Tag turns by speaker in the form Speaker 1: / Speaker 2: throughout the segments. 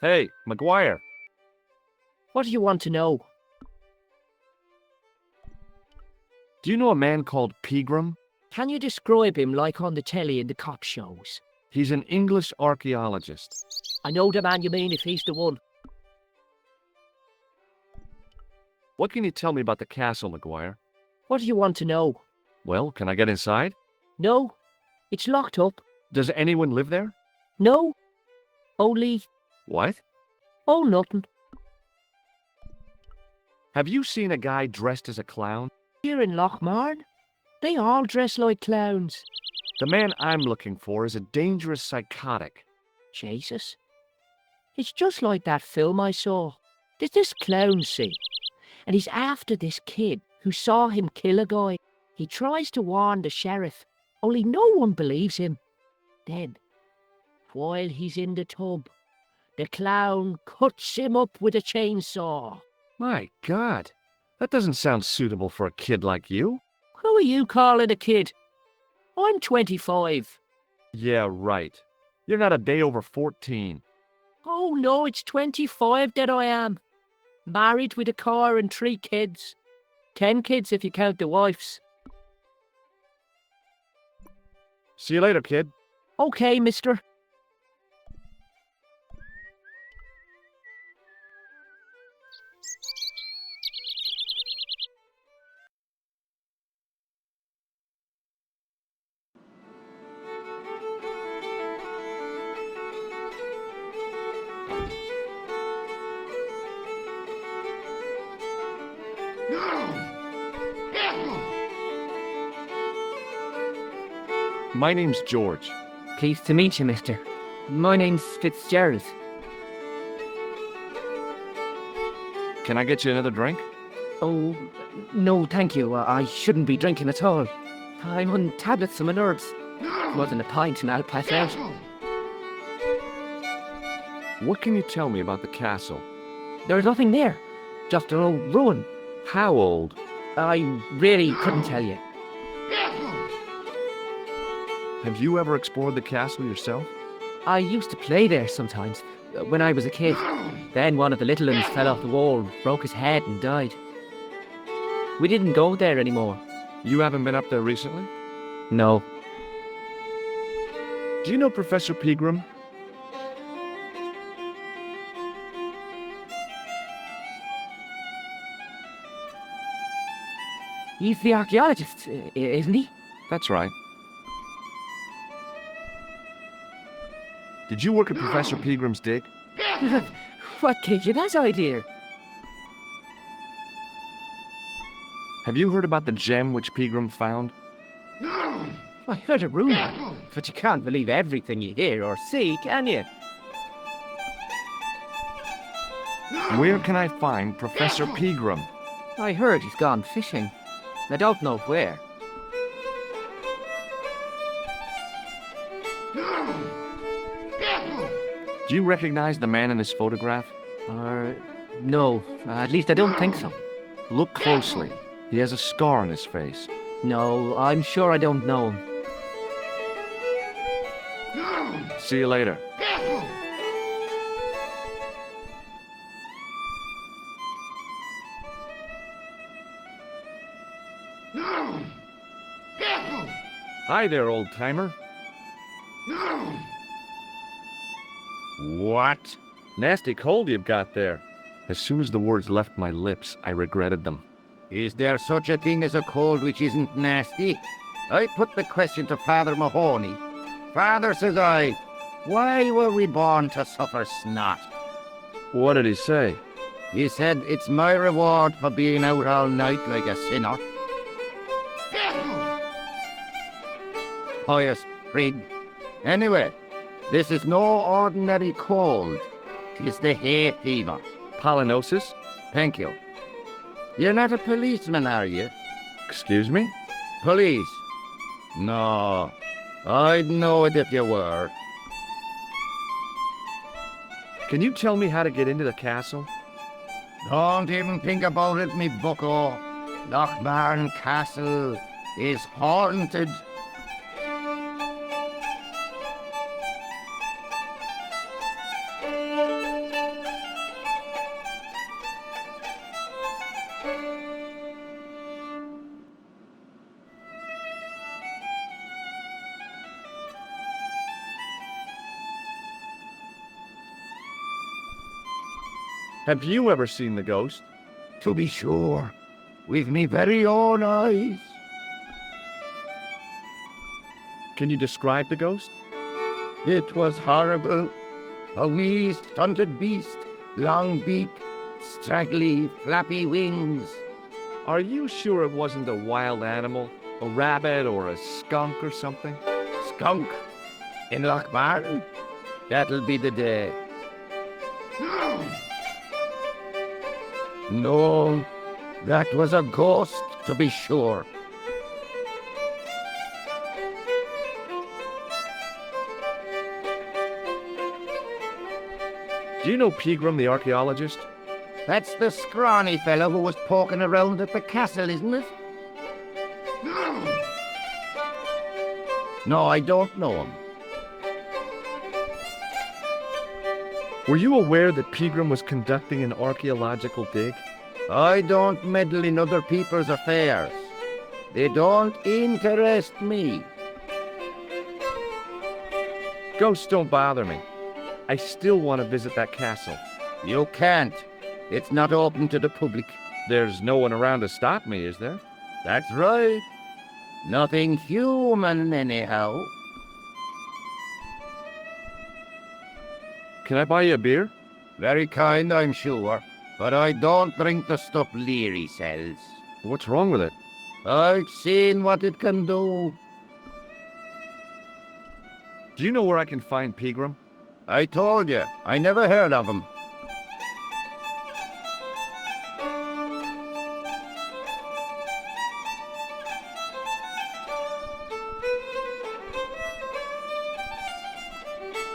Speaker 1: Hey, McGuire,
Speaker 2: What do you want to know?
Speaker 1: do you know a man called Pegram?
Speaker 2: Can you describe him like on the telly in the cop shows?
Speaker 1: He's an English archaeologist.
Speaker 2: I know the man you mean if he's the one.
Speaker 1: What can you tell me about the castle, McGuire?
Speaker 2: What do you want to know?
Speaker 1: Well, can I get inside?
Speaker 2: No, it's locked up.
Speaker 1: Does anyone live there?
Speaker 2: No, only...
Speaker 1: What?
Speaker 2: Oh, nothing.
Speaker 1: Have you seen a guy dressed as a clown?
Speaker 2: Here in Lochmarn, they all dress like clowns.
Speaker 1: The man I'm looking for is a dangerous psychotic.
Speaker 2: Jesus. It's just like that film I saw. There's this clown scene, and he's after this kid who saw him kill a guy. He tries to warn the sheriff, only no one believes him. Then, while he's in the tub, the clown cuts him up with a chainsaw.
Speaker 1: My God, that doesn't sound suitable for a kid like you.
Speaker 2: Who are you calling a kid? I'm 25.
Speaker 1: Yeah, right. You're not a day over 14.
Speaker 2: Oh no, it's 25 that I am. Married with a car and 3 kids. 10 kids if you count the wives.
Speaker 1: See you later, kid.
Speaker 2: Okay, mister.
Speaker 1: My name's George.
Speaker 2: Pleased to meet you, mister. My name's Fitzgerald.
Speaker 1: Can I get you another drink?
Speaker 2: Oh, no, thank you. I shouldn't be drinking at all. I'm on tablets for my nerves. More than a pint and I'll pass out.
Speaker 1: What can you tell me about the castle?
Speaker 2: There's nothing there. Just an old ruin.
Speaker 1: How old?
Speaker 2: I really couldn't tell you.
Speaker 1: Have you ever explored the castle yourself?
Speaker 2: I used to play there sometimes, when I was a kid. Then one of the little ones fell off the wall, broke his head and died. We didn't go there anymore.
Speaker 1: You haven't been up there recently?
Speaker 2: No.
Speaker 1: Do you know Professor Pegram?
Speaker 2: He's the archaeologist, isn't he?
Speaker 1: That's right. Did you work at Professor Pegram's dig?
Speaker 2: What gave you that idea?
Speaker 1: Have you heard about the gem which Pegram found?
Speaker 2: I heard a rumour, but you can't believe everything you hear or see, can you?
Speaker 1: Where can I find Professor Pegram?
Speaker 2: I heard he's gone fishing. I don't know where.
Speaker 1: Do you recognize the man in this photograph?
Speaker 2: No, at least I don't think so.
Speaker 1: Look closely. He has a scar on his face.
Speaker 2: No, I'm sure I don't know him.
Speaker 1: See you later. Hi there, old-timer. What? Nasty cold you've got there. As soon as the words left my lips, I regretted them.
Speaker 3: Is there such a thing as a cold which isn't nasty? I put the question to Father Mahoney. Father, says I, why were we born to suffer snot?
Speaker 1: What did he say?
Speaker 3: He said, it's my reward for being out all night like a sinner. Pious prig. Anyway, this is no ordinary cold. It's the hay fever.
Speaker 1: Pollinosis?
Speaker 3: Thank you. You're not a policeman, are you?
Speaker 1: Excuse me?
Speaker 3: Police? No, I'd know it if you were.
Speaker 1: Can you tell me how to get into the castle?
Speaker 3: Don't even think about it, me bucko. Lochmarn Castle is haunted.
Speaker 1: Have you ever seen the ghost?
Speaker 3: To be sure, with me very own eyes.
Speaker 1: Can you describe the ghost?
Speaker 3: It was horrible. A wee stunted beast, long beak, straggly, flappy wings.
Speaker 1: Are you sure it wasn't a wild animal? A rabbit or a skunk or something?
Speaker 3: Skunk in Lochmarn? That'll be the day. No, that was a ghost, to be sure.
Speaker 1: Do you know Pegram the archaeologist?
Speaker 3: That's the scrawny fellow who was poking around at the castle, isn't it? No, I don't know him.
Speaker 1: Were you aware that Pegram was conducting an archaeological dig?
Speaker 3: I don't meddle in other people's affairs. They don't interest me.
Speaker 1: Ghosts don't bother me. I still want to visit that castle.
Speaker 3: You can't. It's not open to the public.
Speaker 1: There's no one around to stop me, is there?
Speaker 3: That's right. Nothing human, anyhow.
Speaker 1: Can I buy you a beer?
Speaker 3: Very kind, I'm sure. But I don't drink the stuff Leary sells.
Speaker 1: What's wrong with it?
Speaker 3: I've seen what it can do.
Speaker 1: Do you know where I can find Pegram?
Speaker 3: I told you, I never heard of him.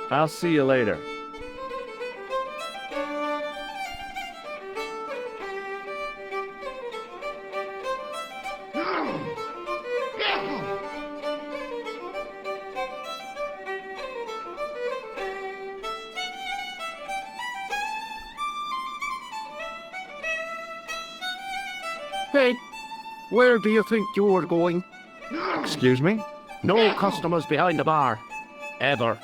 Speaker 1: I'll see you later.
Speaker 4: Hey, where do you think you're going?
Speaker 1: Excuse me?
Speaker 4: No customers behind the bar. Ever.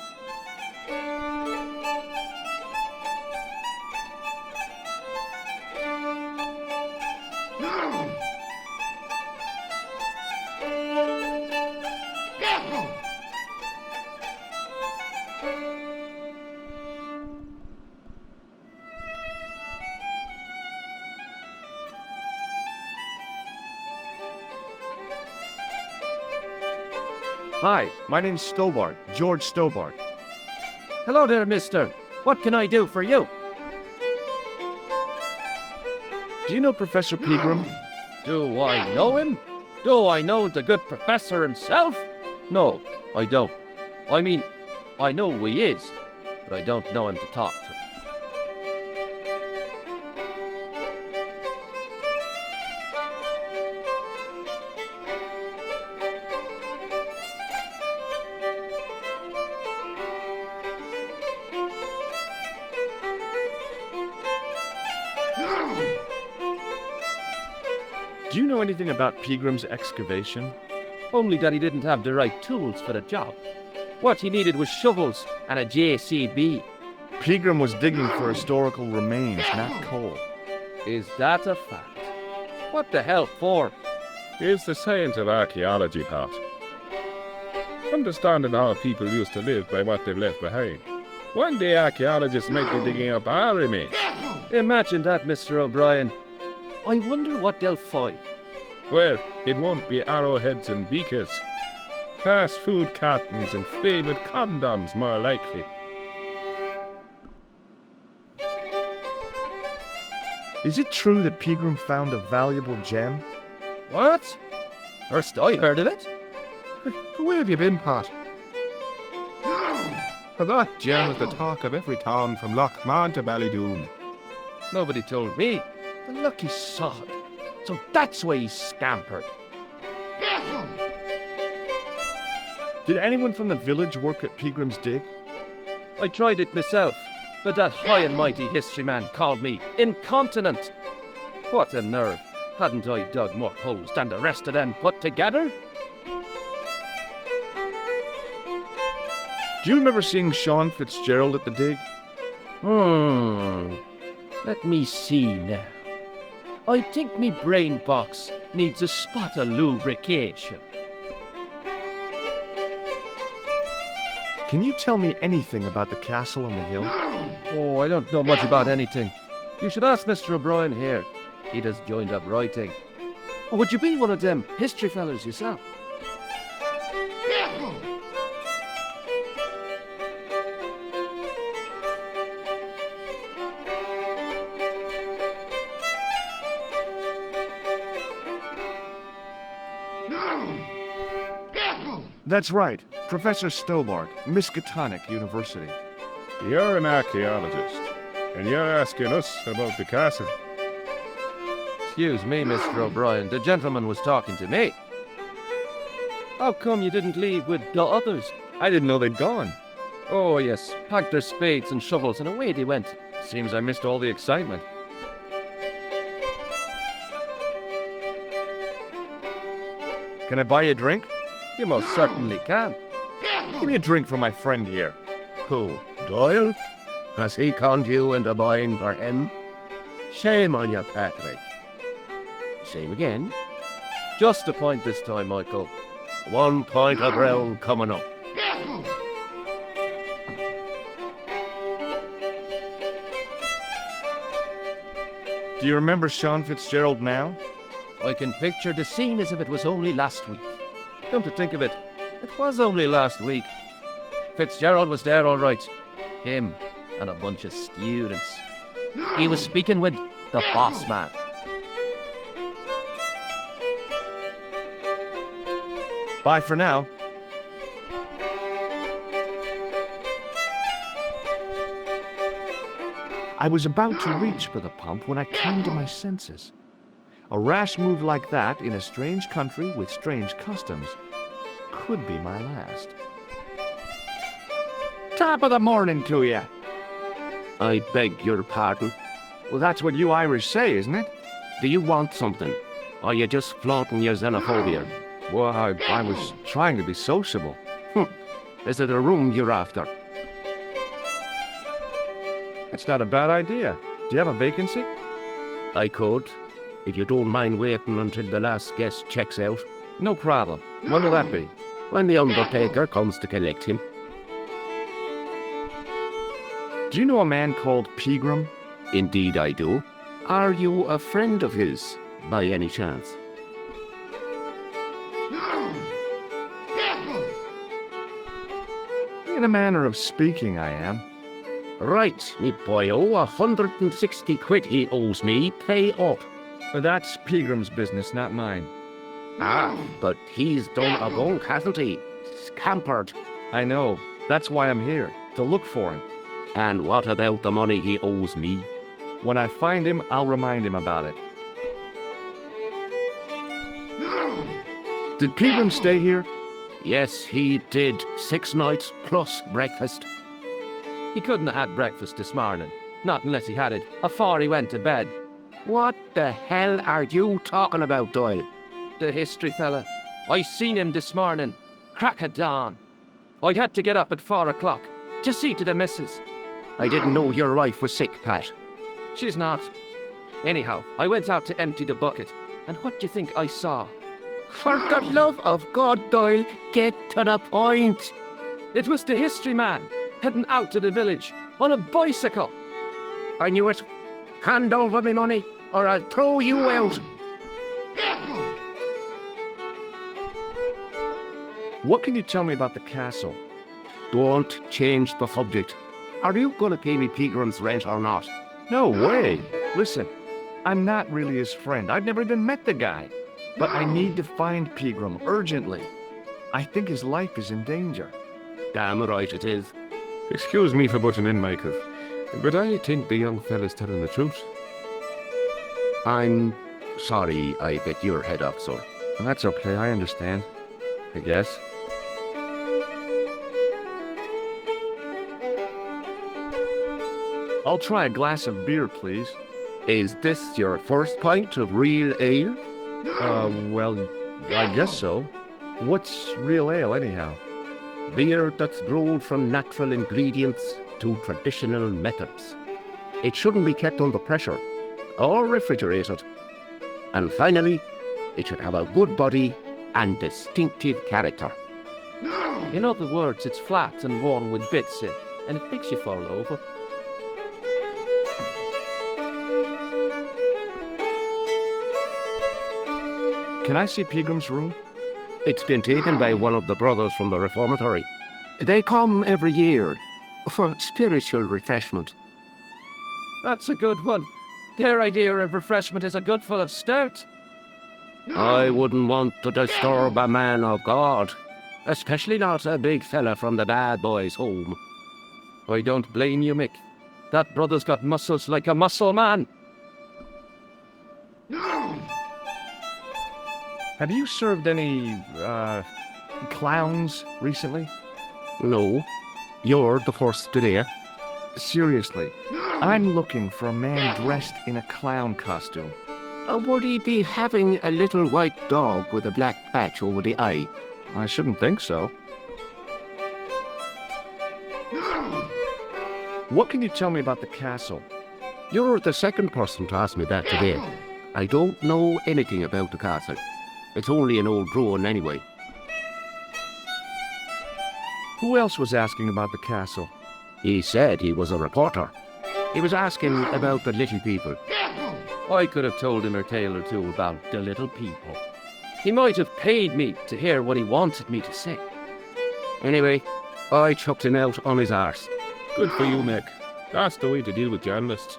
Speaker 1: Hi, my name's Stobart, George Stobart.
Speaker 4: Hello there, mister. What can I do for you?
Speaker 1: Do you know Professor Pegram?
Speaker 4: Do I know him? Do I know the good professor himself? No, I don't. I mean, I know who he is, but I don't know him to talk to.
Speaker 1: Do you know anything about Pegram's excavation?
Speaker 4: Only that he didn't have the right tools for the job. What he needed was shovels and a JCB.
Speaker 1: Pegram was digging for historical remains, not coal.
Speaker 4: Is that a fact? What the hell for?
Speaker 5: It's the science of archaeology, Pat. Understanding how people used to live by what they've left behind. One day archaeologists might be digging up our remains.
Speaker 4: Imagine that, Mr. O'Brien. I wonder what they'll find.
Speaker 5: Well, it won't be arrowheads and beakers. Fast food cartons and faded condoms, more likely.
Speaker 1: Is it true that Pegram found a valuable gem?
Speaker 4: What? First I heard of it.
Speaker 6: Where have you been, Pat? That gem is the talk of every town from Lochmarn to Ballydoon.
Speaker 4: Nobody told me. The lucky sod. So that's why he scampered.
Speaker 1: Did anyone from the village work at Pegram's dig?
Speaker 4: I tried it myself, but that high and mighty history man called me incontinent. What a nerve. Hadn't I dug more holes than the rest of them put together?
Speaker 1: Do you remember seeing Sean Fitzgerald at the dig?
Speaker 4: Let me see now. I think me brain box needs a spot of lubrication.
Speaker 1: Can you tell me anything about the castle on the hill?
Speaker 4: Oh, I don't know much about anything. You should ask Mr. O'Brien here. He just joined up writing. Or would you be one of them history fellas yourself?
Speaker 1: That's right, Professor Stobart, Miskatonic University.
Speaker 5: You're an archaeologist, and you're asking us about the castle.
Speaker 4: Excuse me, Mr. O'Brien. The gentleman was talking to me. How come you didn't leave with the others?
Speaker 1: I didn't know they'd gone.
Speaker 4: Oh, yes. Packed their spades and shovels and away they went.
Speaker 1: Seems I missed all the excitement. Can I buy you a drink?
Speaker 4: You most certainly can.
Speaker 1: Give me a drink for my friend here.
Speaker 3: Who, Doyle? Has he conned you into buying for him? Shame on you, Patrick. Same again.
Speaker 4: Just a point this time, Michael.
Speaker 3: 1 point of ground coming up.
Speaker 1: Do you remember Sean Fitzgerald now?
Speaker 4: I can picture the scene as if it was only last week. Come to think of it, it was only last week. Fitzgerald was there all right. Him and a bunch of students. He was speaking with the boss man.
Speaker 1: Bye for now. I was about to reach for the pump when I came to my senses. A rash move like that in a strange country with strange customs could be my last. Top of the morning to you.
Speaker 3: I beg your pardon.
Speaker 1: Well, that's what you Irish say, isn't it?
Speaker 3: Do you want something? Or are you just flaunting your xenophobia?
Speaker 1: Well, I was trying to be sociable.
Speaker 3: Is it a room you're after?
Speaker 1: That's not a bad idea. Do you have a vacancy?
Speaker 3: I could, if you don't mind waiting until the last guest checks out.
Speaker 1: No problem. When will that be?
Speaker 3: When the undertaker comes to collect him.
Speaker 1: Do you know a man called Pegram?
Speaker 3: Indeed I do. Are you a friend of his, by any chance?
Speaker 1: In a manner of speaking, I am.
Speaker 3: Right, me boyo, 160 quid he owes me, pay up.
Speaker 1: But that's Pegram's business, not mine.
Speaker 3: Ah, but he's done a bunk, hasn't he? Scampered.
Speaker 1: I know. That's why I'm here, to look for him.
Speaker 3: And what about the money he owes me?
Speaker 1: When I find him, I'll remind him about it. Did Pegram stay here?
Speaker 3: Yes, he did. 6 nights plus breakfast.
Speaker 4: He couldn't have had breakfast this morning. Not unless he had it afore he went to bed.
Speaker 3: What the hell are you talking about, Doyle?
Speaker 4: The history fella. I seen him this morning. Crack of dawn. I had to get up at 4 o'clock to see to the missus.
Speaker 3: I didn't know your wife was sick, Pat.
Speaker 4: She's not. Anyhow, I went out to empty the bucket. And what do you think I saw?
Speaker 3: For the love of God, Doyle, get to the point.
Speaker 4: It was the history man, heading out to the village on a bicycle.
Speaker 3: I knew it. Hand over me money, or I'll throw you out.
Speaker 1: What can you tell me about the castle?
Speaker 3: Don't change the subject. Are you going to pay me Pegram's rent or not?
Speaker 1: No way. Listen, I'm not really his friend. I've never even met the guy. But I need to find Pegram urgently. I think his life is in danger.
Speaker 3: Damn right it is.
Speaker 5: Excuse me for butting in, Michael, but I think the young fella's telling the truth.
Speaker 3: I'm sorry I bit your head off, sir.
Speaker 1: That's okay, I understand. I guess. I'll try a glass of beer, please.
Speaker 3: Is this your first pint of real ale?
Speaker 1: Well, I guess so. What's real ale, anyhow?
Speaker 3: Beer that's brewed from natural ingredients to traditional methods. It shouldn't be kept under pressure or refrigerated. And finally, it should have a good body and distinctive character.
Speaker 4: In other words, it's flat and worn with bits in, and it makes you fall over.
Speaker 1: Can I see Peagram's room?
Speaker 3: It's been taken by one of the brothers from the reformatory. They come every year for spiritual refreshment.
Speaker 4: That's a good one. Their idea of refreshment is a good full of stout.
Speaker 3: I wouldn't want to disturb a man of God, especially not a big fella from the bad boys' home.
Speaker 4: I don't blame you, Mick. That brother's got muscles like a muscle man.
Speaker 1: Have you served any, clowns recently?
Speaker 3: No, you're the first today.
Speaker 1: Seriously, I'm looking for a man dressed in a clown costume.
Speaker 3: Would he be having a little white dog with a black patch over the eye?
Speaker 1: I shouldn't think so. What can you tell me about the castle?
Speaker 3: You're the second person to ask me that today. I don't know anything about the castle. It's only an old ruin anyway.
Speaker 1: Who else was asking about the castle?
Speaker 3: He said he was a reporter. He was asking about the little people.
Speaker 4: I could have told him a tale or two about the little people. He might have paid me to hear what he wanted me to say.
Speaker 3: Anyway, I chucked him out on his arse.
Speaker 5: Good for you, Mick. That's the way to deal with journalists.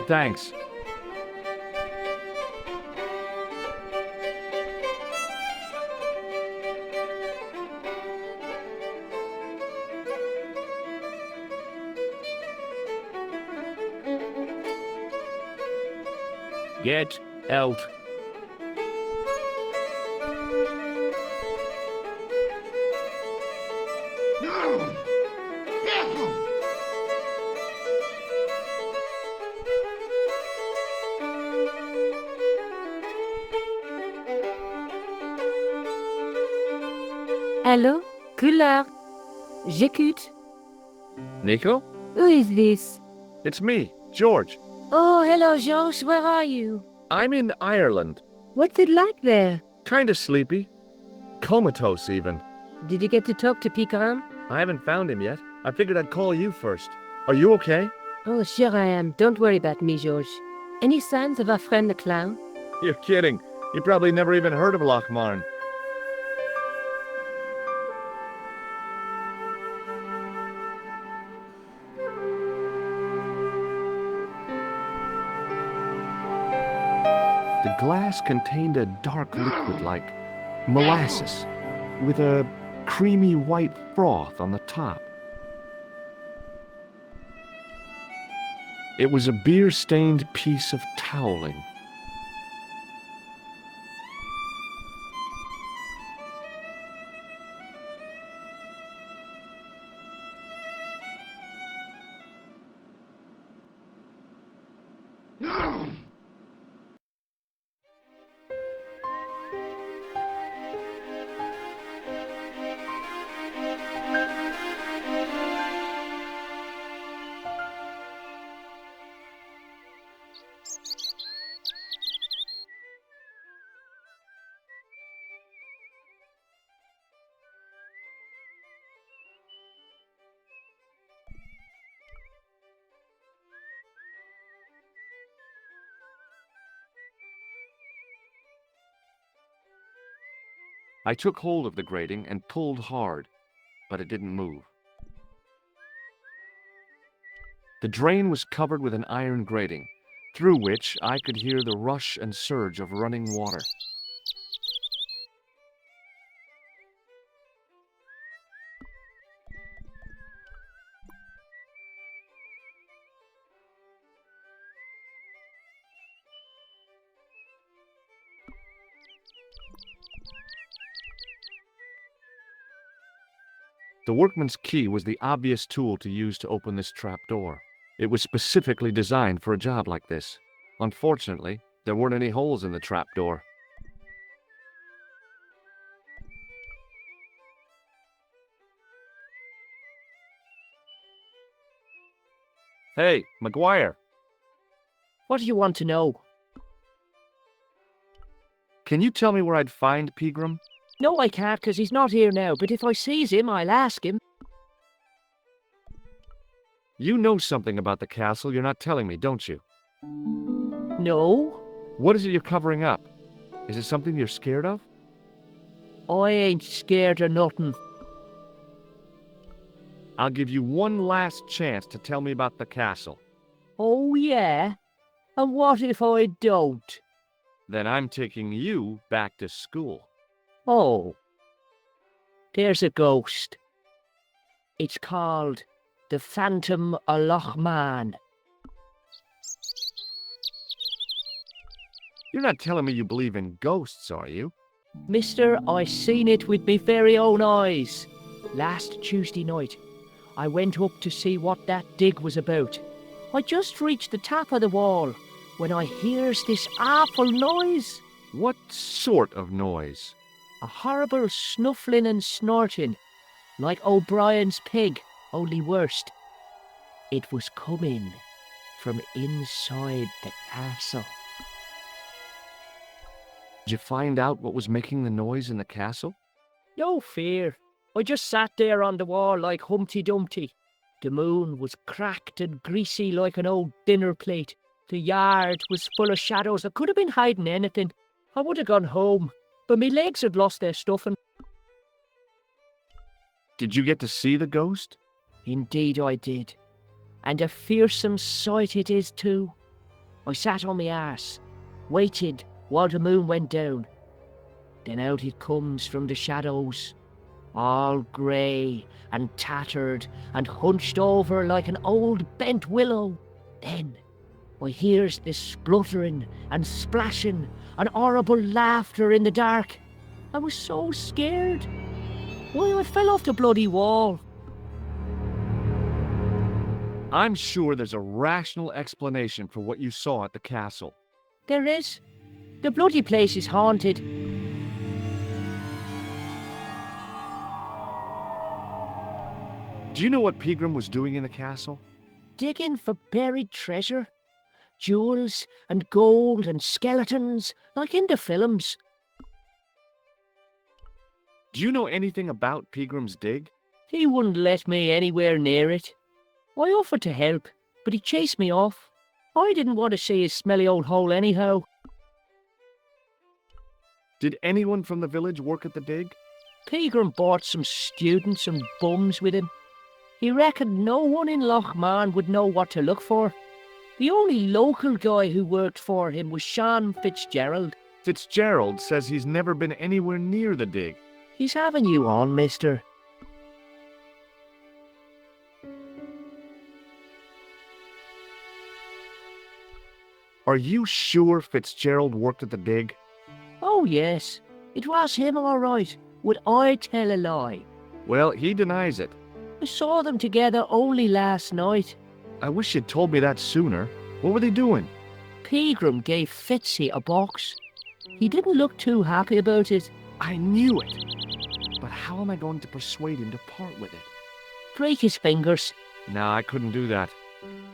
Speaker 1: Thanks.
Speaker 3: Get out.
Speaker 7: Hello? Couleur. J'écoute.
Speaker 1: Nico?
Speaker 7: Who is this?
Speaker 1: It's me, George.
Speaker 7: Oh, hello, George. Where are you?
Speaker 1: I'm in Ireland.
Speaker 7: What's it like there?
Speaker 1: Kinda sleepy. Comatose, even.
Speaker 7: Did you get to talk to Picarin?
Speaker 1: I haven't found him yet. I figured I'd call you first. Are you okay?
Speaker 7: Oh, sure I am. Don't worry about me, George. Any signs of our friend the clown?
Speaker 1: You're kidding. You probably never even heard of Lochmarn. The glass contained a dark liquid like molasses, with a creamy white froth on the top. It was a beer-stained piece of toweling. I took hold of the grating and pulled hard, but it didn't move. The drain was covered with an iron grating, through which I could hear the rush and surge of running water. The workman's key was the obvious tool to use to open this trapdoor. It was specifically designed for a job like this. Unfortunately, there weren't any holes in the trapdoor. Hey, McGuire,
Speaker 2: What do you want to know?
Speaker 1: can you tell me where I'd find Pegram?
Speaker 2: No, I can't, 'cause he's not here now, but if I sees him, I'll ask him.
Speaker 1: You know something about the castle you're not telling me, don't you?
Speaker 2: No,
Speaker 1: What is it you're covering up? Is it something you're scared of?
Speaker 2: I ain't scared of nothing.
Speaker 1: I'll give you one last chance to tell me about the castle.
Speaker 2: Oh, yeah? And what if I don't?
Speaker 1: Then I'm taking you back to school.
Speaker 2: Oh, there's a ghost. It's called the Phantom of Loch Man.
Speaker 1: You're not telling me you believe in ghosts, are you?
Speaker 2: Mister, I seen it with me very own eyes. Last Tuesday night, I went up to see what that dig was about. I just reached the top of the wall when I hears this awful noise.
Speaker 1: What sort of noise?
Speaker 2: A horrible snuffling and snorting, like O'Brien's pig, only worst. It was coming from inside the castle.
Speaker 1: Did you find out what was making the noise in the castle?
Speaker 2: No fear. I just sat there on the wall like Humpty Dumpty. The moon was cracked and greasy like an old dinner plate. The yard was full of shadows. I could have been hiding anything. I would have gone home, but my legs had lost their stuffing.
Speaker 1: Did you get to see the ghost?
Speaker 2: Indeed I did. And a fearsome sight it is too. I sat on my arse, waited while the moon went down. Then out it comes from the shadows, all grey and tattered and hunched over like an old bent willow. Then I hears this spluttering and splashing and horrible laughter in the dark. I was so scared. Why, I fell off the bloody wall.
Speaker 1: I'm sure there's a rational explanation for what you saw at the castle.
Speaker 2: There is. The bloody place is haunted.
Speaker 1: Do you know what Pegram was doing in the castle?
Speaker 2: Digging for buried treasure. Jewels and gold and skeletons, like in the films.
Speaker 1: Do you know anything about Pegram's dig?
Speaker 2: He wouldn't let me anywhere near it. I offered to help, but he chased me off. I didn't want to see his smelly old hole anyhow.
Speaker 1: Did anyone from the village work at the dig?
Speaker 2: Pegram brought some students and bums with him. He reckoned no one in Loch Man would know what to look for. The only local guy who worked for him was Sean Fitzgerald.
Speaker 1: Fitzgerald says he's never been anywhere near the dig.
Speaker 2: He's having you on, mister.
Speaker 1: Are you sure Fitzgerald worked at the dig?
Speaker 2: Oh, yes. It was him, all right. Would I tell a lie?
Speaker 1: Well, he denies it.
Speaker 2: I saw them together only last night.
Speaker 1: I wish you'd told me that sooner. What were they doing?
Speaker 2: Pegram gave Fitzy a box. He didn't look too happy about it.
Speaker 1: I knew it. But how am I going to persuade him to part with it?
Speaker 2: Break his fingers.
Speaker 1: No, I couldn't do that.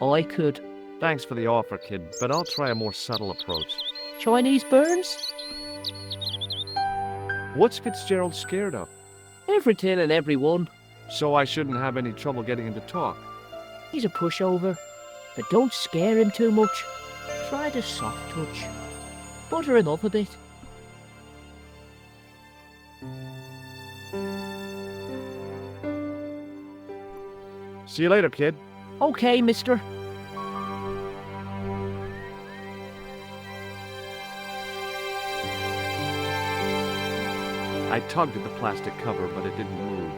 Speaker 2: I could.
Speaker 1: Thanks for the offer, kid, but I'll try a more subtle approach.
Speaker 2: Chinese burns?
Speaker 1: What's Fitzgerald scared of?
Speaker 2: Everything and everyone.
Speaker 1: So I shouldn't have any trouble getting him to talk.
Speaker 2: He's a pushover. But don't scare him too much. Try the soft touch. Butter him up a bit.
Speaker 1: See you later, kid.
Speaker 2: Okay, mister.
Speaker 1: I tugged at the plastic cover, but it didn't move.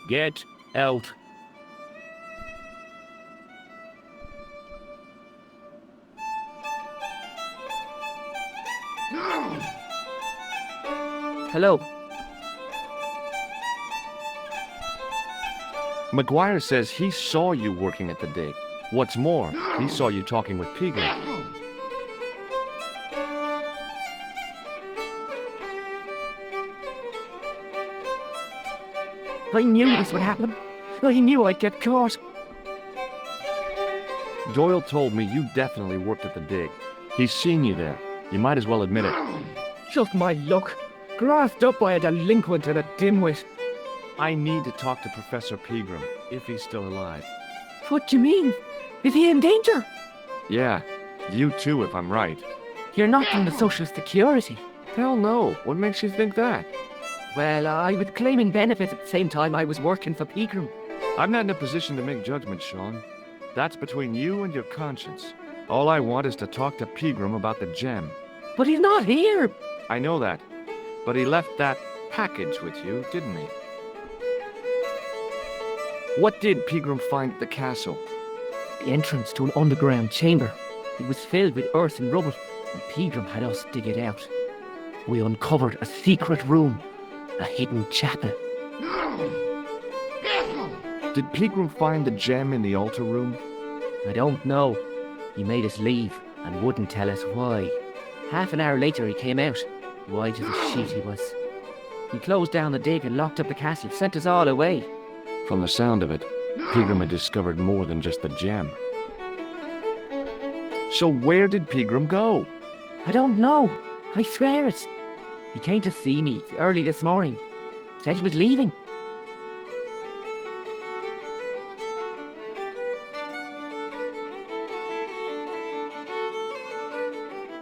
Speaker 4: Get out.
Speaker 2: Hello.
Speaker 1: McGuire says he saw you working at the dig. What's more, he saw you talking with Pegram.
Speaker 2: I knew this would happen. I knew I'd get caught.
Speaker 1: Doyle told me you definitely worked at the dig. He's seen you there. You might as well admit it.
Speaker 2: Just my luck. Grafted up by a delinquent and a dimwit.
Speaker 1: I need to talk to Professor Pegram, if he's still alive.
Speaker 2: What do you mean? Is he in danger?
Speaker 1: Yeah, you too, if I'm right.
Speaker 2: You're not in the Social Security.
Speaker 1: Hell no. What makes you think that?
Speaker 2: Well, I was claiming benefits at the same time I was working for Pegram.
Speaker 1: I'm not in a position to make judgments, Sean. That's between you and your conscience. All I want is to talk to Pegram about the gem.
Speaker 2: But he's not here.
Speaker 1: I know that. But he left that package with you, didn't he? What did Pegram find at the castle?
Speaker 2: The entrance to an underground chamber. It was filled with earth and rubble, and Pegram had us dig it out. We uncovered a secret room, a hidden chapel.
Speaker 1: Did Pegram find the gem in the altar room?
Speaker 2: I don't know. He made us leave and wouldn't tell us why. Half an hour later he came out, white as a sheet he was. He closed down the dig and locked up the castle, sent us all away.
Speaker 1: From the sound of it, Pegram had discovered more than just the gem. So where did Pegram go?
Speaker 2: I don't know. I swear it. He came to see me early this morning. Said he was leaving.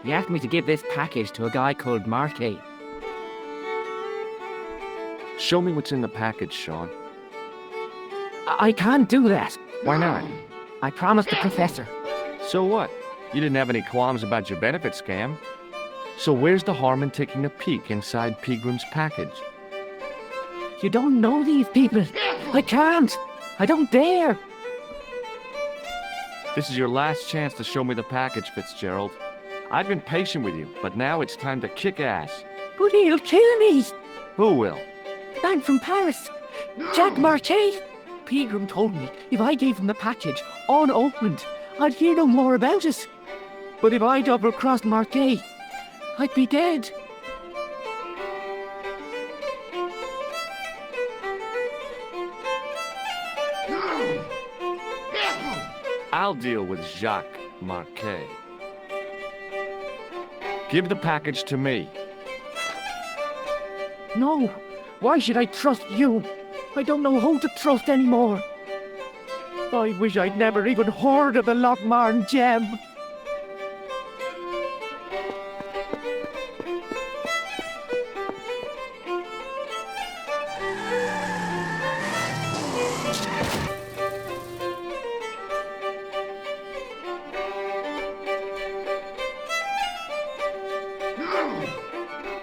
Speaker 2: He asked me to give this package to a guy called Marquet.
Speaker 1: Show me what's in the package, Sean.
Speaker 2: I can't do that.
Speaker 1: Why not?
Speaker 2: I promised the professor.
Speaker 1: So what? You didn't have any qualms about your benefit scam. So where's the harm in taking a peek inside Pegram's package?
Speaker 2: You don't know these people. I can't. I don't dare.
Speaker 1: This is your last chance to show me the package, Fitzgerald. I've been patient with you, but now it's time to kick ass.
Speaker 2: But he'll kill me.
Speaker 1: Who will?
Speaker 2: The man from Paris. Jack Marquet. Pegram told me if I gave him the package unopened, I'd hear no more about it. But if I double-crossed Marquet, I'd be dead.
Speaker 1: I'll deal with Jacques Marquet. Give the package to me.
Speaker 2: No. Why should I trust you? I don't know who to trust anymore. I wish I'd never even heard of the Lochmarn gem.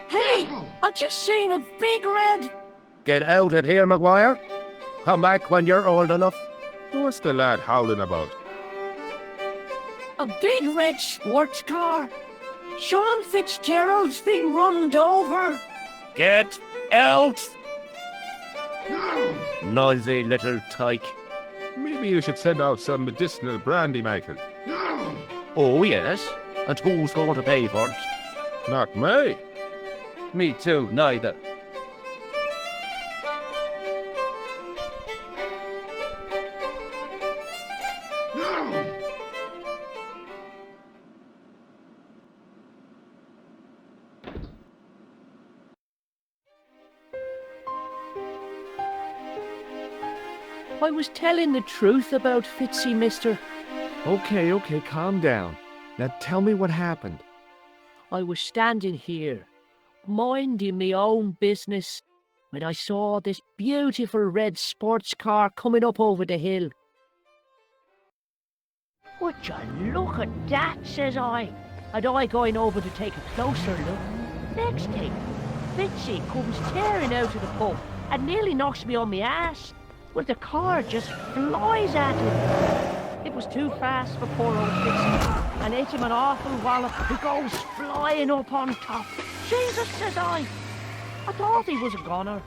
Speaker 2: Hey! I just seen a big red!
Speaker 3: Get out of here, McGuire. Come back when you're old enough.
Speaker 6: What's the lad howling about?
Speaker 2: A big red sports car. Sean Fitzgerald's been runned over.
Speaker 4: Get out! Noisy little tyke.
Speaker 6: Maybe you should send out some medicinal brandy, Michael.
Speaker 4: Oh, yes. And who's going to pay first?
Speaker 6: Not me.
Speaker 4: Me too, neither.
Speaker 2: I was telling the truth about Fitzy, mister.
Speaker 1: Okay, calm down. Now tell me what happened.
Speaker 2: I was standing here, minding my own business, when I saw this beautiful red sports car coming up over the hill. Would you look at that, says I. And I going over to take a closer look. Next thing, Fitzy comes tearing out of the pub and nearly knocks me on my ass. Well, the car just flies at him. It was too fast for poor old Fitzy, and hit him an awful wallop who goes flying up on top. Jesus, says I thought he was a goner.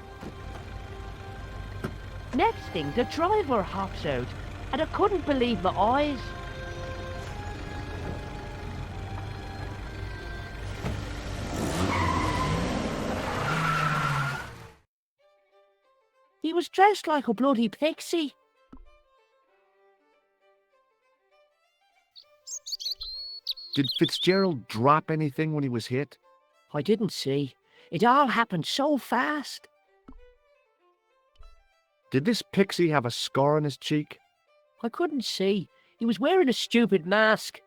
Speaker 2: Next thing, the driver hops out, and I couldn't believe my eyes. He was dressed like a bloody pixie.
Speaker 1: Did Fitzgerald drop anything when he was hit?
Speaker 2: I didn't see. It all happened so fast.
Speaker 1: Did this pixie have a scar on his cheek?
Speaker 2: I couldn't see. He was wearing a stupid mask.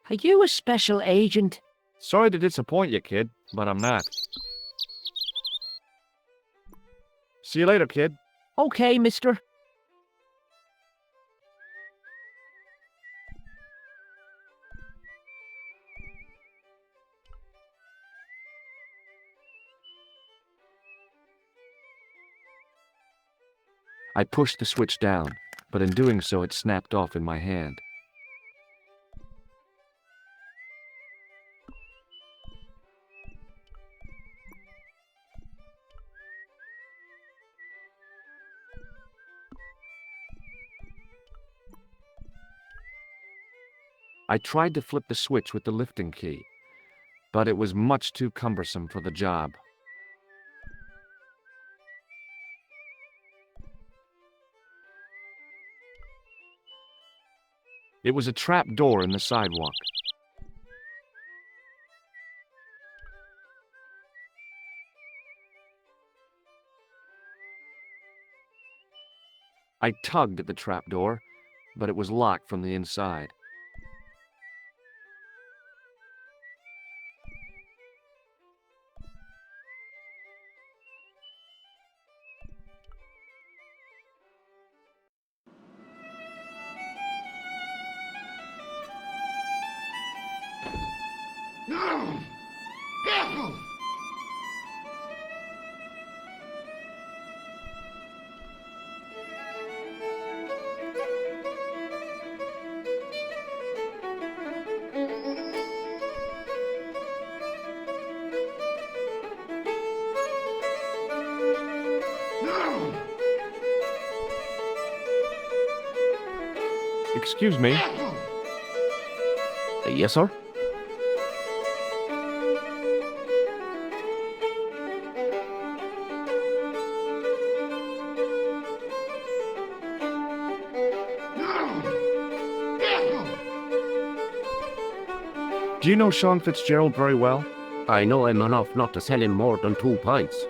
Speaker 2: Are you a special agent?
Speaker 1: Sorry to disappoint you, kid, but I'm not. See you later, kid.
Speaker 2: Okay, mister.
Speaker 1: I pushed the switch down, but in doing so it snapped off in my hand. I tried to flip the switch with the lifting key, but it was much too cumbersome for the job. It was a trap door in the sidewalk. I tugged at the trap door, but it was locked from the inside. Excuse me.
Speaker 4: Yes, sir?
Speaker 1: Do you know Sean Fitzgerald very well?
Speaker 4: I know him enough not to sell him more than 2 pints.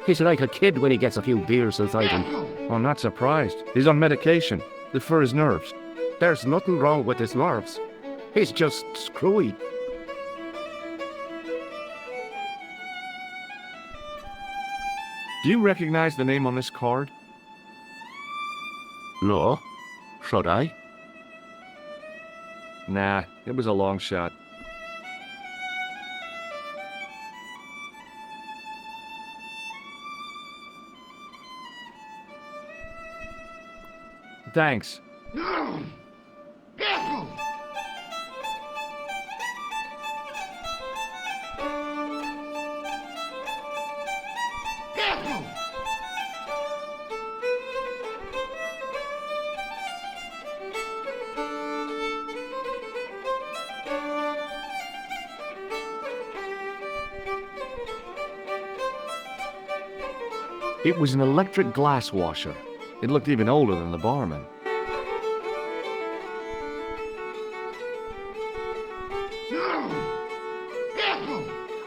Speaker 4: He's like a kid when he gets a few beers inside him.
Speaker 1: I'm not surprised. He's on medication. For his nerves.
Speaker 4: There's nothing wrong with his nerves. He's just screwy.
Speaker 1: Do you recognize the name on this card?
Speaker 4: No. Should I?
Speaker 1: Nah, it was a long shot. Thanks. It was an electric glass washer. It looked even older than the barman.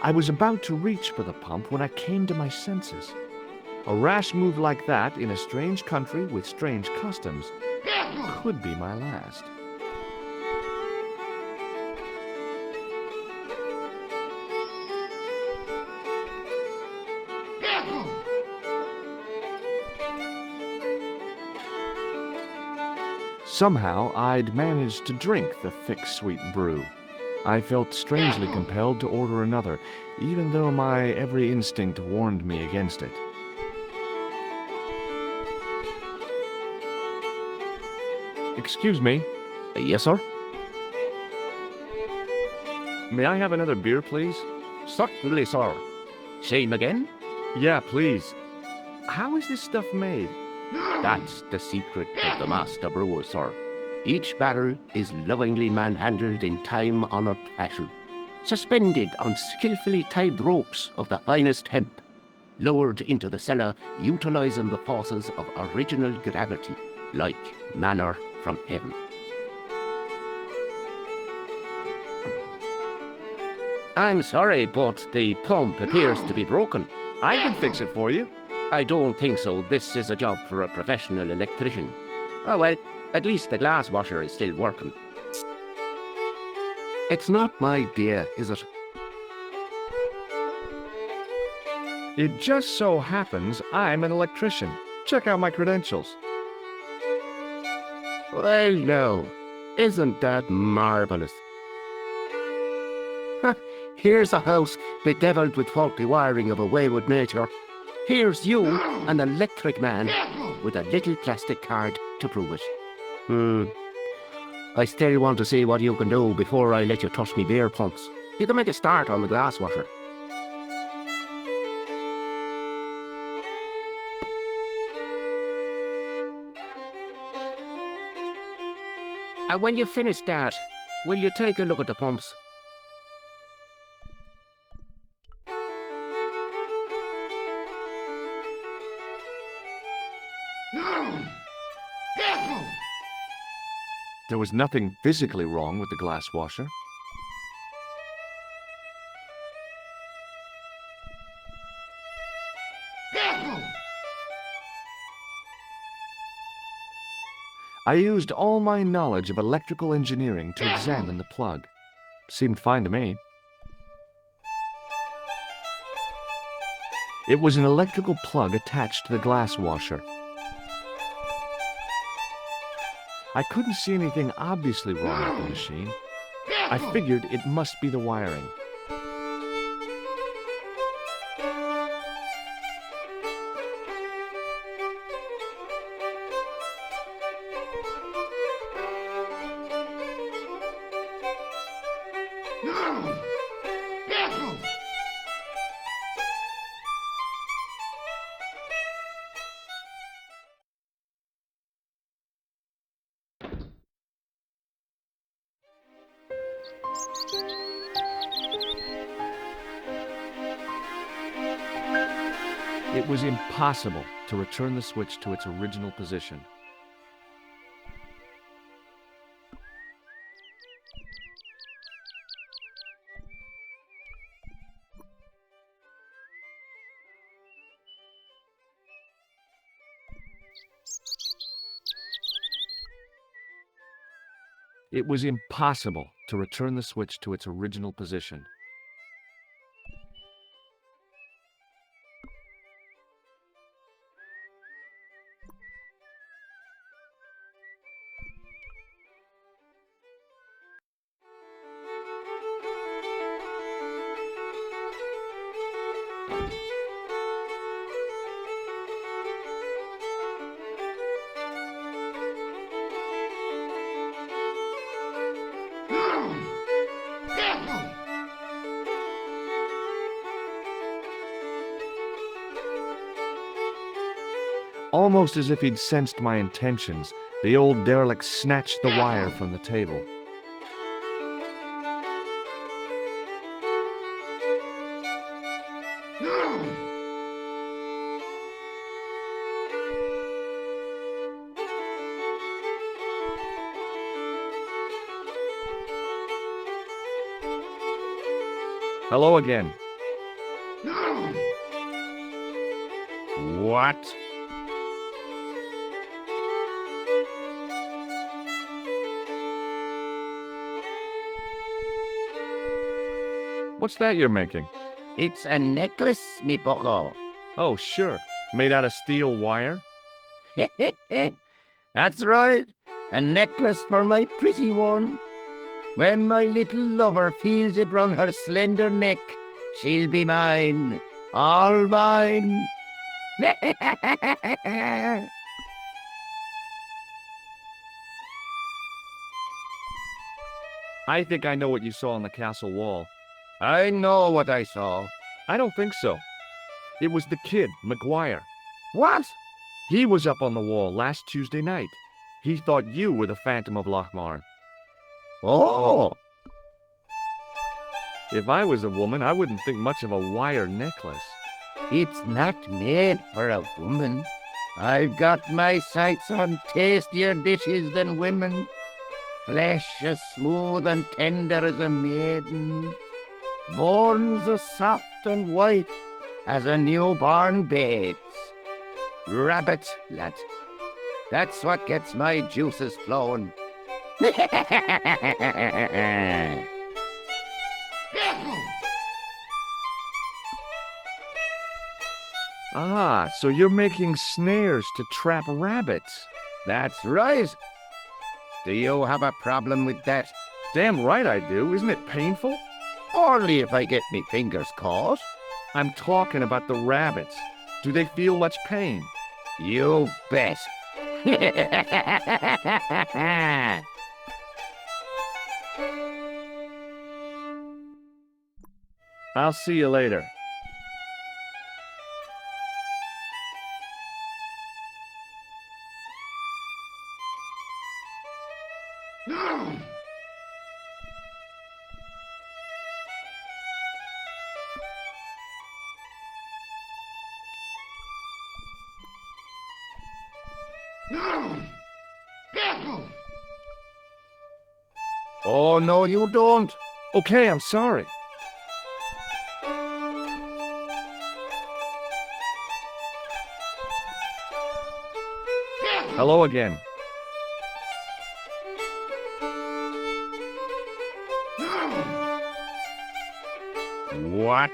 Speaker 1: I was about to reach for the pump when I came to my senses. A rash move like that in a strange country with strange customs could be my last. Somehow, I'd managed to drink the thick, sweet brew. I felt strangely compelled to order another, even though my every instinct warned me against it. Excuse me.
Speaker 4: Yes, sir?
Speaker 1: May I have another beer, please?
Speaker 4: Certainly, sir. Same again?
Speaker 1: Yeah, please. How is this stuff made?
Speaker 4: That's the secret of the master brewer, sir. Each barrel is lovingly manhandled in time-honored fashion, suspended on skillfully tied ropes of the finest hemp, lowered into the cellar utilizing the forces of original gravity, like manna from heaven. I'm sorry, but the pump appears to be broken.
Speaker 1: I can fix it for you.
Speaker 4: I don't think so. This is a job for a professional electrician. Oh well, at least the glass washer is still working.
Speaker 3: It's not my beer, is it?
Speaker 1: It just so happens I'm an electrician. Check out my credentials.
Speaker 3: Well, now, isn't that marvelous? Here's a house bedeviled with faulty wiring of a wayward nature. Here's you, an electric man, with a little plastic card to prove it. I still want to see what you can do before I let you touch me beer pumps. You can make a start on the glass washer.
Speaker 4: And when you finish that, will you take a look at the pumps?
Speaker 1: There was nothing physically wrong with the glass washer. I used all my knowledge of electrical engineering to examine the plug. Seemed fine to me. It was an electrical plug attached to the glass washer. I couldn't see anything obviously wrong with the machine. I figured it must be the wiring. It was impossible to return the switch to its original position. It was impossible to return the switch to its original position. Almost as if he'd sensed my intentions, the old derelict snatched the wire from the table. Hello again.
Speaker 3: What?
Speaker 1: What's that you're making?
Speaker 3: It's a necklace, me bucko.
Speaker 1: Oh, sure. Made out of steel wire?
Speaker 3: That's right. A necklace for my pretty one. When my little lover feels it round her slender neck, she'll be mine. All mine.
Speaker 1: I think I know what you saw on the castle wall.
Speaker 3: I know what I saw.
Speaker 1: I don't think so. It was the kid, McGuire.
Speaker 3: What?
Speaker 1: He was up on the wall last Tuesday night. He thought you were the Phantom of Lochmarn.
Speaker 3: Oh!
Speaker 1: If I was a woman, I wouldn't think much of a wire necklace.
Speaker 3: It's not made for a woman. I've got my sights on tastier dishes than women. Flesh as smooth and tender as a maiden. Bones as soft and white as a newborn babe's. Rabbit, lad. That's what gets my juices flowing.
Speaker 1: Ah, so you're making snares to trap rabbits.
Speaker 3: That's right. Do you have a problem with that?
Speaker 1: Damn right I do. Isn't it painful?
Speaker 3: Only if I get me fingers caught.
Speaker 1: I'm talking about the rabbits. Do they feel much pain?
Speaker 3: You bet.
Speaker 1: I'll see you later.
Speaker 3: Oh, no, you don't.
Speaker 1: Okay, I'm sorry. Hello again.
Speaker 3: What?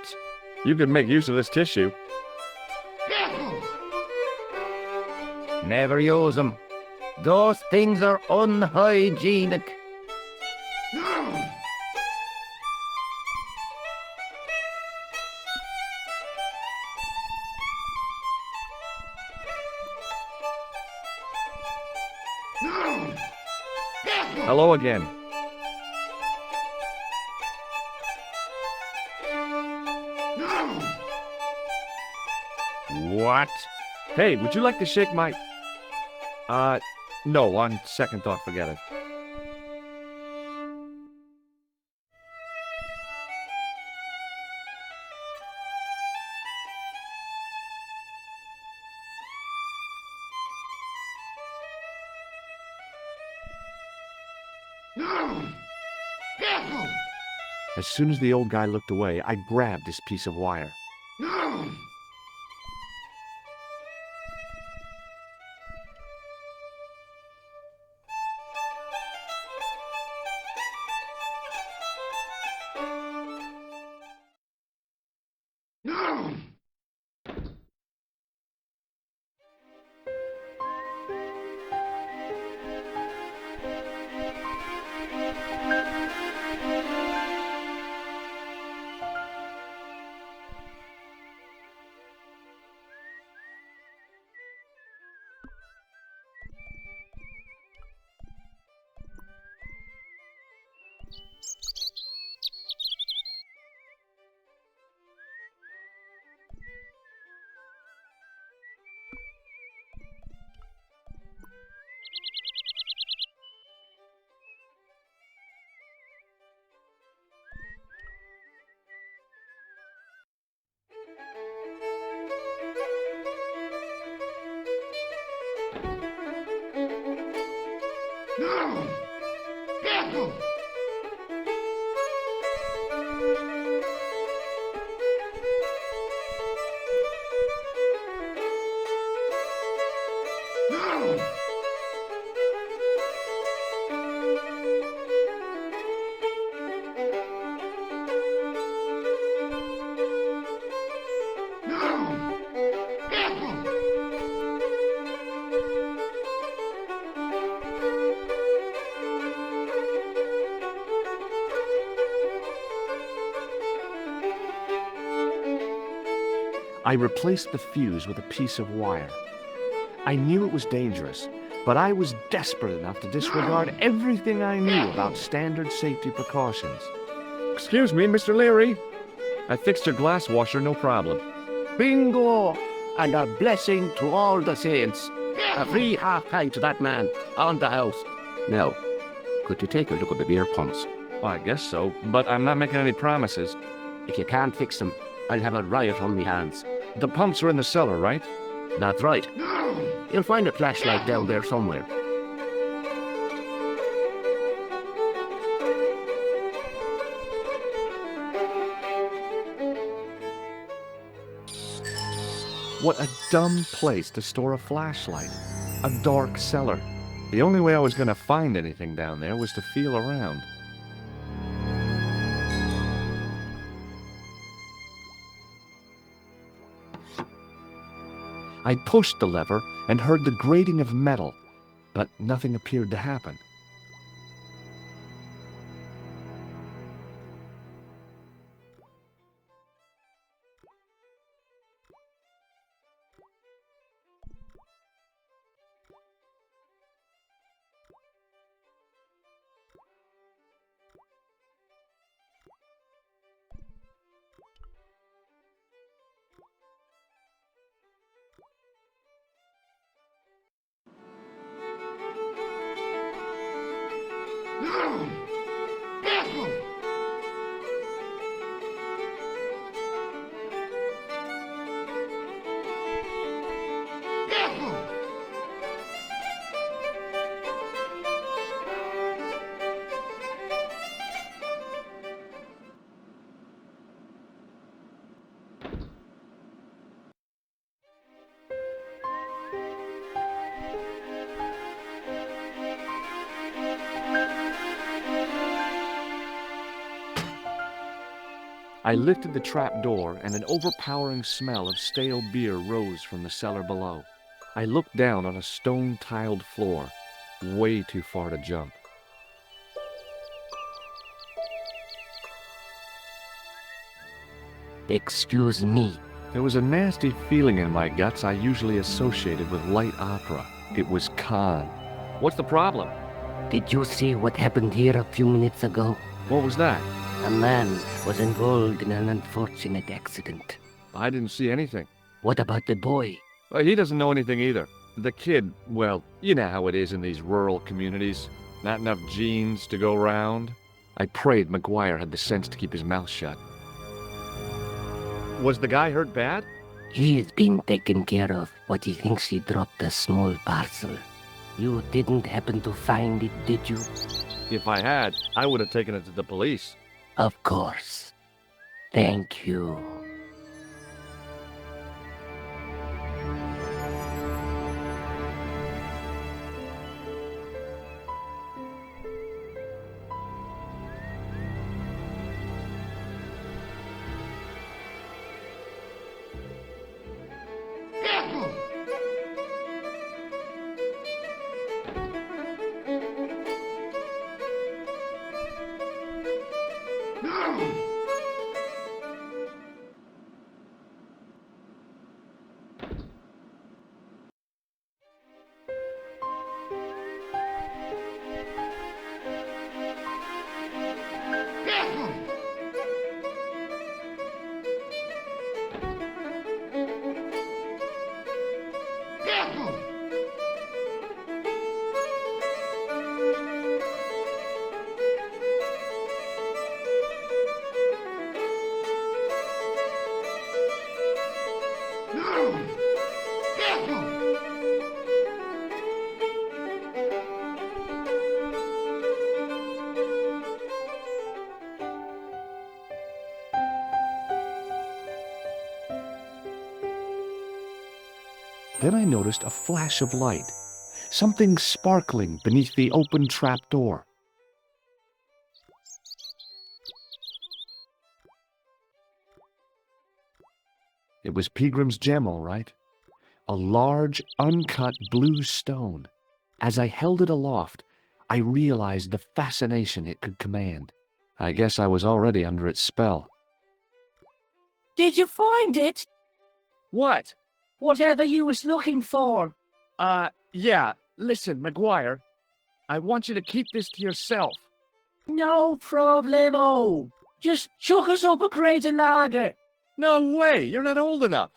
Speaker 1: You could make use of this tissue.
Speaker 3: Never use them. Those things are unhygienic.
Speaker 1: Hello again.
Speaker 3: What?
Speaker 1: Hey, would you like to shake my... no, on second thought, forget it. As soon as the old guy looked away, I grabbed this piece of wire. I replaced the fuse with a piece of wire. I knew it was dangerous, but I was desperate enough to disregard everything I knew about standard safety precautions.
Speaker 5: Excuse me, Mr. Leary.
Speaker 1: I fixed your glass washer, no problem.
Speaker 3: Bingo! And a blessing to all the saints. A free half-pint to that man on the house. Now, could you take a look at the beer pumps?
Speaker 1: Well, I guess so, but I'm not making any promises.
Speaker 3: If you can't fix them, I'll have a riot on me hands.
Speaker 1: The pumps are in the cellar, right?
Speaker 3: That's right. You'll find a flashlight down there somewhere.
Speaker 1: What a dumb place to store a flashlight. A dark cellar. The only way I was going to find anything down there was to feel around. I pushed the lever and heard the grating of metal, but nothing appeared to happen. I lifted the trap door, and an overpowering smell of stale beer rose from the cellar below. I looked down on a stone-tiled floor, way too far to jump.
Speaker 2: Excuse me.
Speaker 1: There was a nasty feeling in my guts I usually associated with light opera. It was Khan. What's the problem?
Speaker 2: Did you see what happened here a few minutes ago?
Speaker 1: What was that?
Speaker 2: A man was involved in an unfortunate accident.
Speaker 1: I didn't see anything.
Speaker 2: What about the boy?
Speaker 1: Well, he doesn't know anything either. The kid, well, you know how it is in these rural communities. Not enough genes to go round. I prayed McGuire had the sense to keep his mouth shut. Was the guy hurt bad?
Speaker 2: He's been taken care of, but he thinks he dropped a small parcel. You didn't happen to find it, did you?
Speaker 1: If I had, I would have taken it to the police.
Speaker 2: Of course. Thank you.
Speaker 1: Then I noticed a flash of light, something sparkling beneath the open trap door. It was Peagram's gem, all right. A large, uncut blue stone. As I held it aloft, I realized the fascination it could command. I guess I was already under its spell.
Speaker 2: Did you find it?
Speaker 4: What?
Speaker 2: Whatever you was looking for.
Speaker 4: Yeah.
Speaker 1: Listen, McGuire, I want you to keep this to yourself.
Speaker 2: No problemo. Just chuck us up a crate of lager.
Speaker 1: No way, you're not old enough.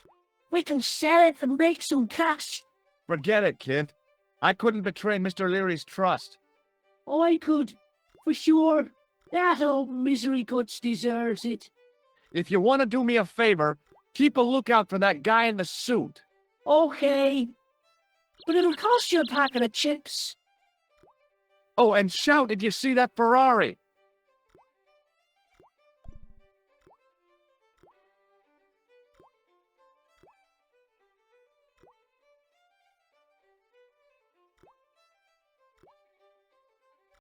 Speaker 2: We can sell it and make some cash.
Speaker 1: Forget it, kid. I couldn't betray Mr. Leary's trust.
Speaker 2: I could, for sure. That old misery guts deserves it.
Speaker 1: If you want to do me a favor, keep a lookout for that guy in the suit.
Speaker 2: Okay. But it'll cost you a packet of chips.
Speaker 1: Oh, and shout if you see that Ferrari.